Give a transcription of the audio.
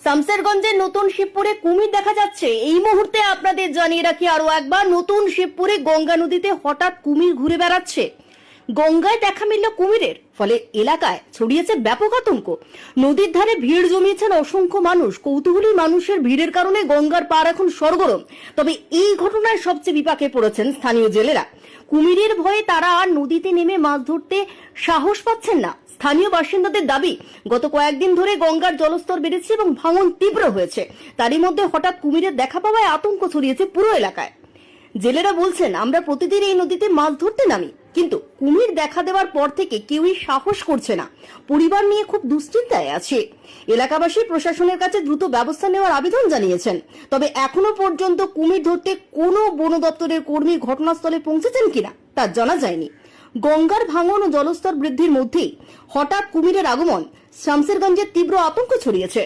শামসেরগঞ্জের নতুন শিবপুরে কুমির দেখা যাচ্ছে। এই মুহূর্তে আপনাদের জানিয়ে রাখি আরো একবার, নতুন শিবপুরে গঙ্গা নদীতে হঠাৎ কুমির ঘুরে বেড়াচ্ছে। গঙ্গায় দেখা মিলল কুমিরের, ফলে এলাকায় ছড়িয়েছে ব্যাপক আতঙ্ক। নদীর ধারে ভিড় জমিয়েছেন অসংখ্য মানুষ। কৌতূহলী মানুষের ভিড়ের কারণে গঙ্গার পার এখন সরগরম। তবে এই ঘটনায় সবচেয়ে বিপাকে পড়েছেন স্থানীয় জেলেরা। কুমিরের ভয়ে তারা আর নদীতে নেমে মাছ ধরতে সাহস পাচ্ছেন না। স্থানীয় বাসিন্দাদের দাবি, গত কয়েকদিন ধরে গঙ্গার জলস্তর বেড়েছে এবং ভাঙন তীব্র হয়েছে। তারই মধ্যে হঠাৎ কুমিরের দেখা পাওয়ায় আতঙ্ক ছড়িয়েছে পুরো এলাকায়। জেলেরা বলছেন, আমরা প্রতিদিন এই নদীতে মাছ ধরতে নামি, কিন্তু কুমির দেখা দেওয়ার পর থেকে কেউই সাহস করছে না। পরিবার নিয়ে খুব দুশ্চিন্তায় আছে। এলাকাবাসী প্রশাসনের কাছে দ্রুত ব্যবস্থা নেওয়ার আবেদন জানিয়েছেন। তবে এখনো পর্যন্ত কুমির ধরতে কোনো বন দপ্তরের কর্মী ঘটনাস্থলে পৌঁছেছেন কিনা তা জানা যায়নি। গঙ্গার ভাঙন ও জলস্তর বৃদ্ধির মধ্যেই হঠাৎ কুমিরের আগমন শামসেরগঞ্জে তীব্র আতঙ্ক ছড়িয়েছে।